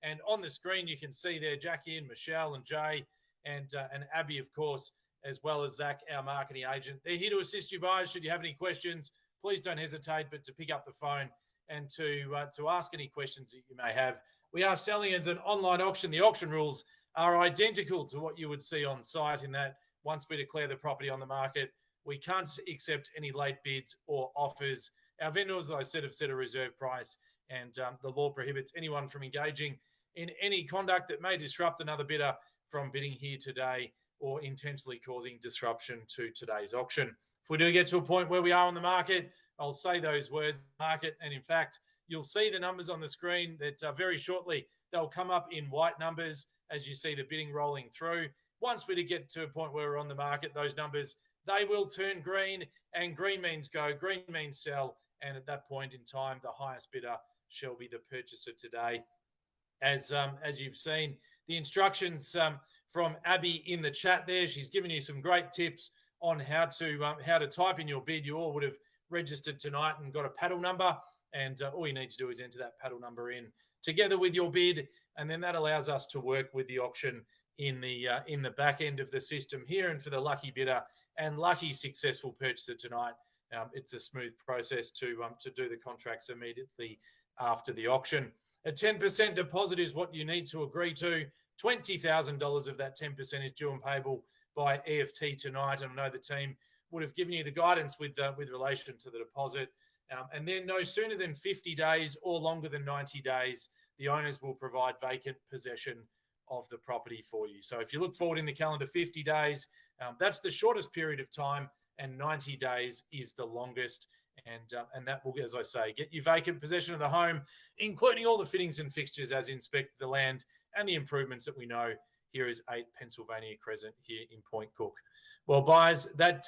And on the screen, you can see there Jackie and Michelle and Jay and Abby, of course, as well as Zach, our marketing agent. They're here to assist you, buyers. Should you have any questions, please don't hesitate but to pick up the phone and to ask any questions that you may have. We are selling as an online auction. The auction rules are identical to what you would see on site, in that once we declare the property on the market, we can't accept any late bids or offers. Our vendors, as I said, have set a reserve price, and the law prohibits anyone from engaging in any conduct that may disrupt another bidder from bidding here today or intentionally causing disruption to today's auction. If we do get to a point where we are on the market, I'll say those words, market, and in fact, you'll see the numbers on the screen that very shortly they'll come up in white numbers as you see the bidding rolling through. Once we get to a point where we're on the market, those numbers, they will turn green, and green means go, green means sell, and at that point in time, the highest bidder shall be the purchaser today. As you've seen, the instructions from Abby in the chat there, she's given you some great tips on how to type in your bid. You all would have registered tonight and got a paddle number, and all you need to do is enter that paddle number in together with your bid, and then that allows us to work with the auction in the back end of the system here. And for the lucky bidder and lucky successful purchaser tonight, it's a smooth process to do the contracts immediately after the auction. A 10% deposit is what you need to agree to. $20,000 of that 10% is due and payable by EFT tonight. And I know the team would have given you the guidance with relation to the deposit. And then no sooner than 50 days or longer than 90 days, the owners will provide vacant possession of the property for you. So if you look forward in the calendar, 50 days, that's the shortest period of time, and 90 days is the longest. And that will, as I say, get you vacant possession of the home, including all the fittings and fixtures as inspected the land and the improvements that we know. Here is 8 Pennsylvania Crescent here in Point Cook. Well, buyers, that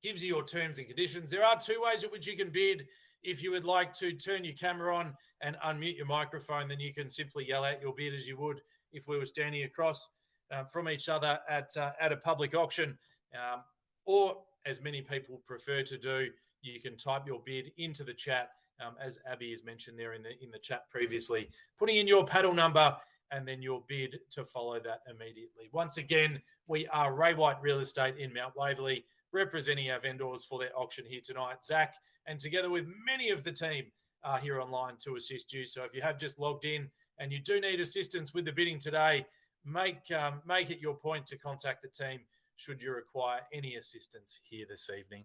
gives you your terms and conditions. There are 2 ways in which you can bid. If you would like to turn your camera on and unmute your microphone, then you can simply yell out your bid as you would if we were standing across from each other at a public auction. Or, as many people prefer to do, you can type your bid into the chat, as Abby has mentioned there in the chat previously, putting in your paddle number and then your bid to follow that immediately. Once again, we are Ray White Real Estate in Mount Waverley, representing our vendors for their auction here tonight. Zach, and together with many of the team, are here online to assist you. So if you have just logged in and you do need assistance with the bidding today, make it your point to contact the team should you require any assistance here this evening.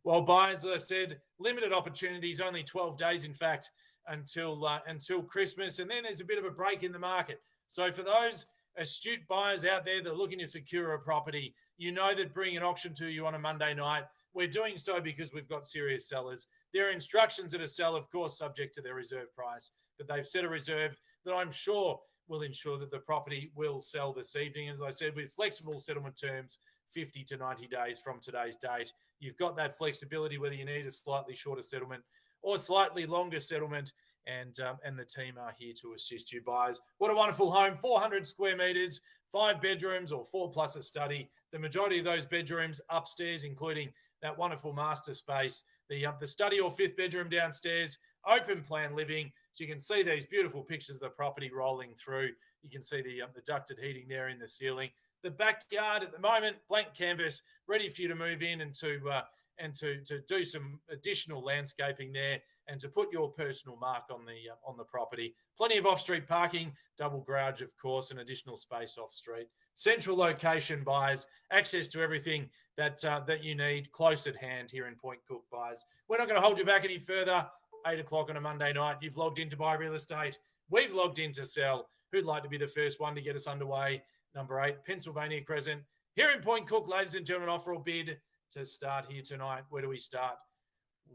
Well, buyers, as I said, limited opportunities, only 12 days, in fact, until Christmas, and then there's a bit of a break in the market. So for those astute buyers out there that are looking to secure a property, you know that bringing an auction to you on a Monday night, we're doing so because we've got serious sellers. There are instructions that are sell, of course, subject to their reserve price, but they've set a reserve that I'm sure will ensure that the property will sell this evening. As I said, with flexible settlement terms, 50 to 90 days from today's date. You've got that flexibility whether you need a slightly shorter settlement or slightly longer settlement, and the team are here to assist you, buyers. What a wonderful home, 400 square metres, 5 bedrooms or 4 plus a study. The majority of those bedrooms upstairs, including that wonderful master space, the study or 5th bedroom downstairs, open plan living. So you can see these beautiful pictures of the property rolling through. You can see the ducted heating there in the ceiling. The backyard at the moment, blank canvas, ready for you to move in and to do some additional landscaping there and to put your personal mark on the property. Plenty of off-street parking, double garage, of course, and additional space off-street. Central location, buyers, access to everything that you need close at hand here in Point Cook, buyers. We're not going to hold you back any further. 8 o'clock on a Monday night. You've logged in to buy real estate. We've logged in to sell. Who'd like to be the first one to get us underway? Number 8, Pennsylvania Crescent. Here in Point Cook, ladies and gentlemen, offer or bid to start here tonight. Where do we start?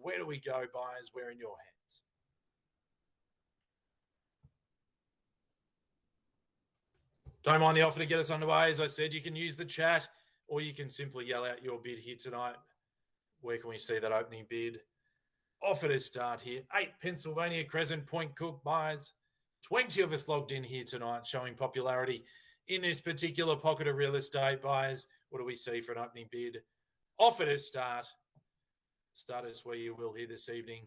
Where do we go, buyers? We're in your hands. Don't mind the offer to get us underway. As I said, you can use the chat or you can simply yell out your bid here tonight. Where can we see that opening bid? Offer to start here. 8 Pennsylvania Crescent, Point Cook, buyers. 20 of us logged in here tonight, showing popularity in this particular pocket of real estate, buyers. What do we see for an opening bid? Offer to start. Start us where you will here this evening.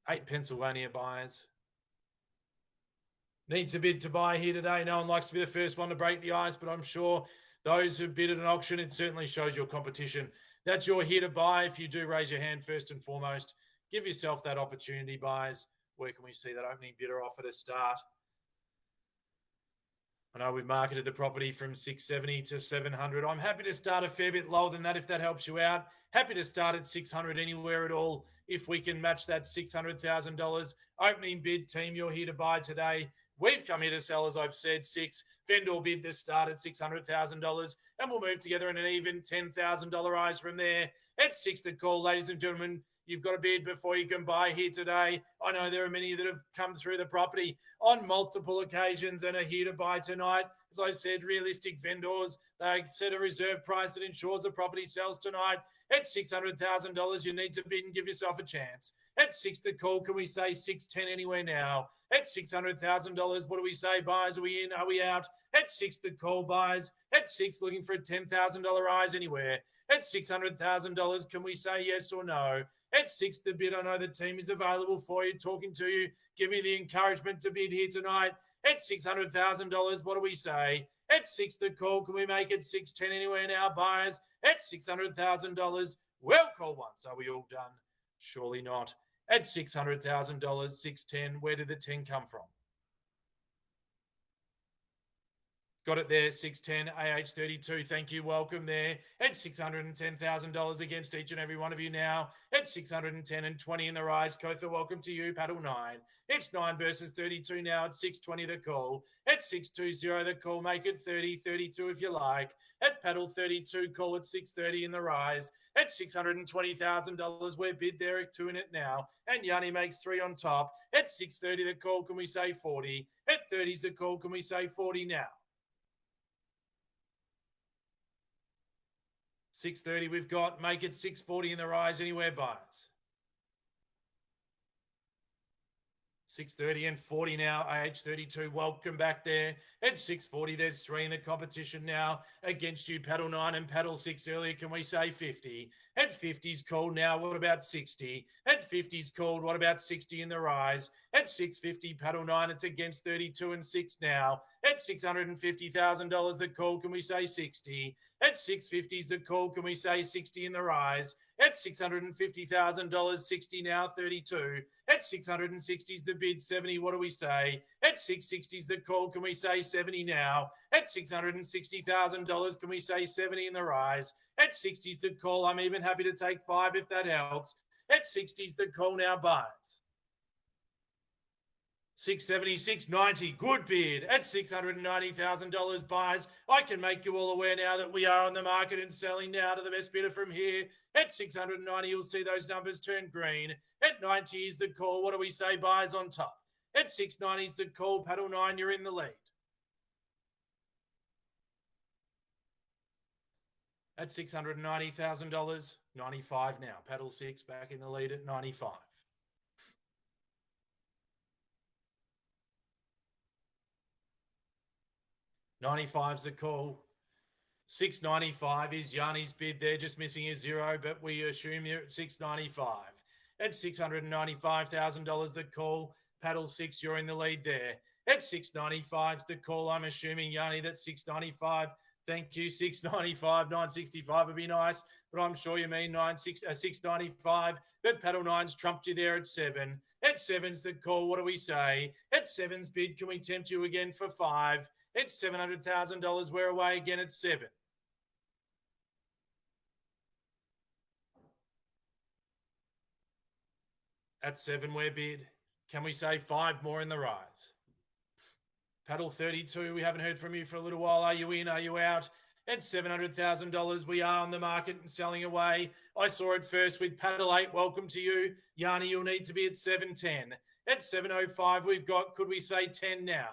8 Pennsylvania, buyers. Need to bid to buy here today. No one likes to be the first one to break the ice, but I'm sure those who bid at an auction, it certainly shows your competition that you're here to buy. If you do raise your hand first and foremost, give yourself that opportunity, buys. Where can we see that opening bidder offer to start? I know we've marketed the property from 670 to 700. I'm happy to start a fair bit lower than that if that helps you out. Happy to start at 600 anywhere at all if we can match that $600,000 opening bid. Team, you're here to buy today. We've come here to sell, as I've said, six. Vendor bid this start at $600,000, and we'll move together in an even $10,000 rise from there. At six the call, ladies and gentlemen. You've got to bid before you can buy here today. I know there are many that have come through the property on multiple occasions and are here to buy tonight. As I said, realistic vendors, they set a reserve price that ensures the property sells tonight. At $600,000, you need to bid and give yourself a chance. At six the call, can we say 610 anywhere now? At $600,000, what do we say, buyers? Are we in? Are we out? At six the call, buyers. At six, looking for a $10,000 rise anywhere. At $600,000, can we say yes or no? At six the bid, I know the team is available for you, talking to you, giving you the encouragement to bid here tonight. At $600,000, what do we say? At six the call, can we make it 610 anywhere now, buyers? At $600,000, well, call once. Are we all done? Surely not. At $600,000, 610, where did the 10 come from? Got it there, 610, AH32. Thank you. Welcome there. At $610,000 against each and every one of you now. At 610 and 20 in the rise. Kotha, welcome to you. Paddle 9. It's 9 versus 32 now. At 620 the call. At 620 the call. Make it 30, 32 if you like. At Paddle 32, call at 630 in the rise. At $620,000, we're bid there at 2 in it now. And Yanni makes 3 on top. At 630 the call, can we say 40? At 30's the call, can we say 40 now? 630 we've got. Make it 640 in the rise anywhere, buyers. 630 and 40 now. AH32, welcome back there. At 640, there's 3 in the competition now against you. Paddle 9 and Paddle 6 earlier. Can we say 50? At 50's called now. What about 60? At 50's called. What about 60 in the rise? At 650, Paddle 9, it's against 32 and 6 now. At $650,000 the call, can we say 60? At 650's the call, can we say 60 in the rise? At $650,000, 60 now, 32. At 660's the bid, 70, what do we say? At 660's the call, can we say 70 now? At $660,000, can we say 70 in the rise? At 60's the call, I'm even happy to take 5 if that helps. At 60's the call now, buys. 670, 690, good bid. At $690,000 buys. I can make you all aware now that we are on the market and selling now to the best bidder from here. At 690, you'll see those numbers turn green. At 90 is the call. What do we say? Buys on top. At 690 is the call. Paddle 9, you're in the lead. At $690,000, 95 now. Paddle 6 back in the lead at 95. 95's the call. 695 is Yanni's bid there, just missing a 0, but we assume you're at 695. At $695,000 the call. Paddle 6, you're in the lead there. At 695's the call. I'm assuming, Yanni, that's 695. Thank you. 695, 965 would be nice, but I'm sure you mean 695. But Paddle 9's trumped you there at 7. At 7's the call. What do we say? At 7's bid, can we tempt you again for 5? It's $700,000. We're away again at 7. At 7, we're bid. Can we say 5 more in the rise? Paddle 32, we haven't heard from you for a little while. Are you in? Are you out? At $700,000, we are on the market and selling away. I saw it first with Paddle 8. Welcome to you. Yanni, you'll need to be at 710. At 705, we've got, could we say 10 now?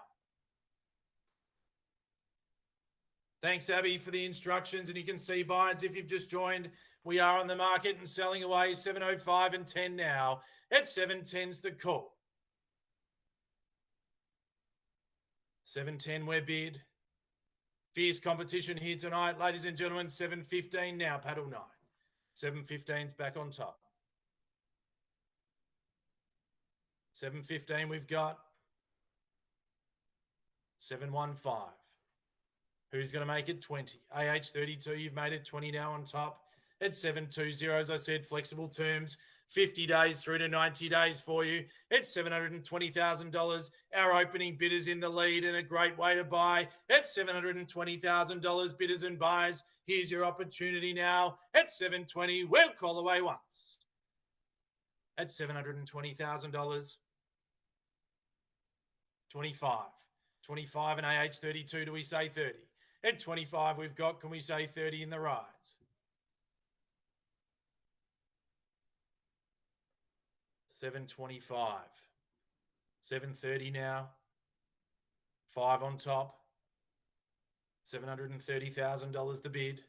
Thanks, Abby, for the instructions. And you can see, buyers, if you've just joined, we are on the market and selling away 705 and 10 now. At 710's the call. 710, we're bid. Fierce competition here tonight, ladies and gentlemen. 715 now, Paddle 9. 715's back on top. 715 we've got. 715. Who's going to make it 20? AH32, you've made it 20 now on top. At 720, as I said, flexible terms, 50 days through to 90 days for you. It's $720,000. Our opening bidders in the lead and a great way to buy. At $720,000, bidders and buyers. Here's your opportunity now. At 720, we'll call away once. At $720,000. 25. 25 and AH32, do we say 30? At 25 we've got, can we say 30 in the rise? $725. $730 now. 5 on top. $730,000 the bid.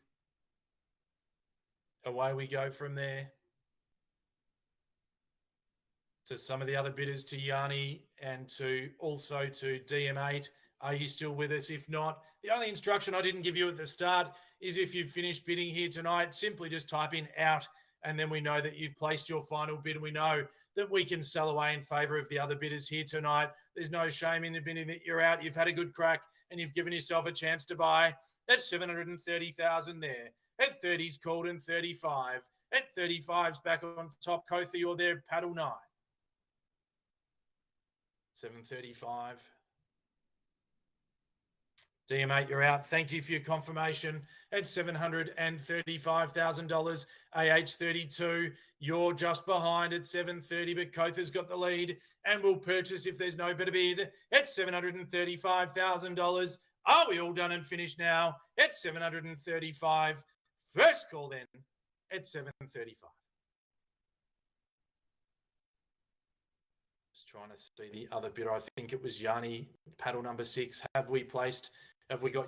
Away we go from there. To some of the other bidders, to Yanni and to also to DM8. Are you still with us? If not, the only instruction I didn't give you at the start is if you've finished bidding here tonight, simply just type in out, and then we know that you've placed your final bid, and we know that we can sell away in favour of the other bidders here tonight. There's no shame in admitting that you're out. You've had a good crack, and you've given yourself a chance to buy. That's 730,000 there. At 30's called and 35. At 35's back on top. Kotha, you're there. Paddle 9. 735. DM8, you're out. Thank you for your confirmation. At $735,000. AH32, you're just behind at 730, but Kotha's got the lead and will purchase if there's no better bid. At $735,000. Are we all done and finished now? At 735. First call then at 735. Trying to see the other bidder. I think it was Yanni, paddle number 6. Have we got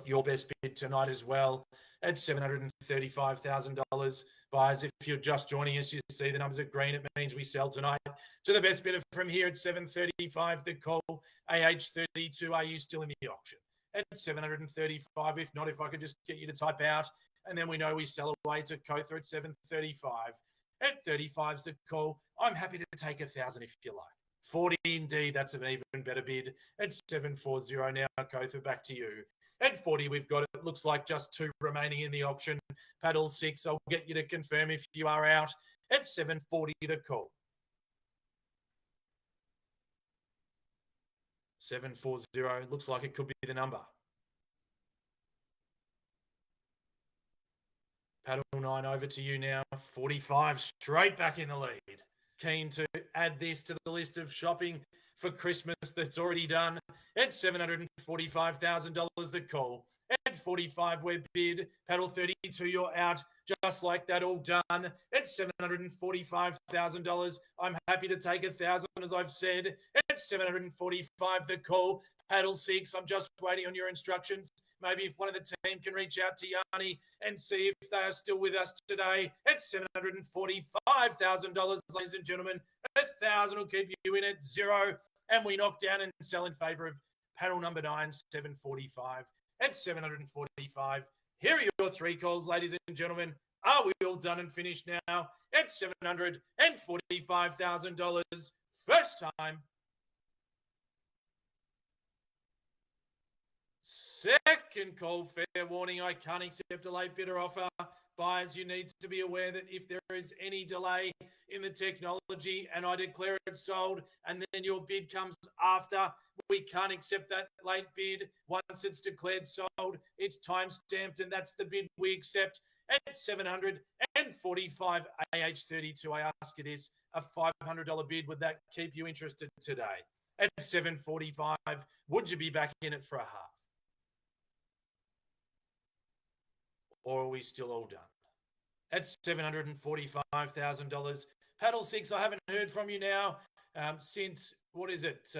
your best bid tonight as well at $735,000? Buyers, if you're just joining us, you see the numbers are green. It means we sell tonight to the best bidder from here at 735. The call, AH32. Are you still in the auction? At 735. If not, if I could just get you to type out, and then we know we sell away to Kotha at 735. At 35's the call. I'm happy to take 1,000 if you like. 40 indeed, that's an even better bid. At 740 now, Kotha, back to you. At 40, we've got, it looks like just 2 remaining in the auction. Paddle 6, I'll get you to confirm if you are out. At 740, the call. 740, looks like it could be the number. Paddle 9 over to you now. 45, straight back in the lead. Keen to add this to the list of shopping for Christmas that's already done. At $745,000 the call. At 45 we're bid. Paddle 32, you're out. Just like that, all done. At $745,000. I'm happy to take 1,000 as I've said. At 745 the call. Paddle 6, I'm just waiting on your instructions. Maybe if one of the team can reach out to Yanni and see if they are still with us today. At $745,000, ladies and gentlemen. 1,000 will keep you in at 0. And we knock down and sell in favour of paddle number 9, 745. At 745. Here are your 3 calls, ladies and gentlemen. Are we all done and finished now? At $745,000. First time. Second call, fair warning, I can't accept a late bidder offer. Buyers, you need to be aware that if there is any delay in the technology and I declare it sold and then your bid comes after, we can't accept that late bid. Once it's declared sold, it's time stamped and that's the bid we accept. At $745 AH32, I ask you this, a $500 bid, would that keep you interested today? At $745, would you be back in it for a half? Or are we still all done? At $745,000. Paddle 6, I haven't heard from you now since, what is it,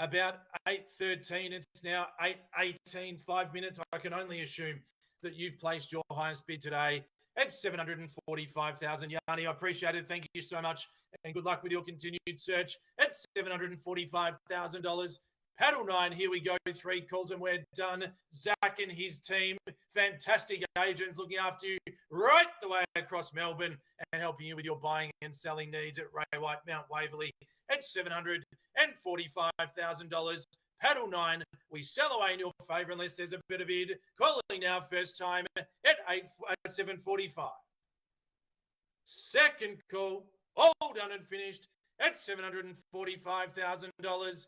about 8:13. It's now 8:18, 5 minutes. I can only assume that you've placed your highest bid today at $745,000. Yanni, I appreciate it. Thank you so much. And good luck with your continued search at $745,000. Paddle 9, here we go. 3 calls and we're done. Zach and his team, fantastic agents looking after you right the way across Melbourne and helping you with your buying and selling needs at Ray White, Mount Waverley at $745,000. Paddle 9, we sell away in your favour unless there's a better bid. Calling now, first time at 7:45. Second call, all done and finished at $745,000.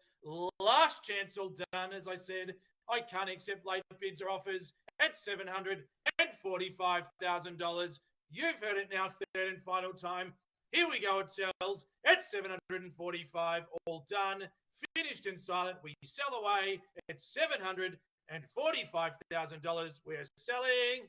Last chance, all done. As I said, I can't accept late bids or offers at $745,000. You've heard it now, third and final time. Here we go, it sells at $745,000, all done, finished and silent. We sell away at $745,000. We are selling,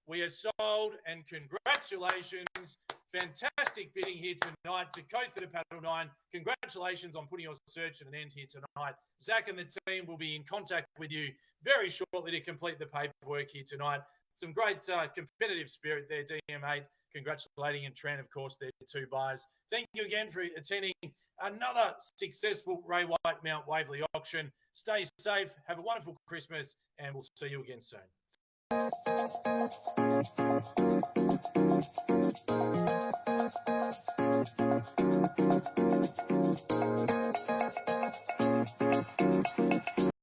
we are sold, and congratulations. Fantastic bidding here tonight to Code for the Paddle 9. Congratulations on putting your search at an end here tonight. Zach and the team will be in contact with you very shortly to complete the paperwork here tonight. Some great competitive spirit there, DM8. Congratulating and Tran, of course, their two buyers. Thank you again for attending another successful Ray White Mount Waverley auction. Stay safe, have a wonderful Christmas, and we'll see you again soon.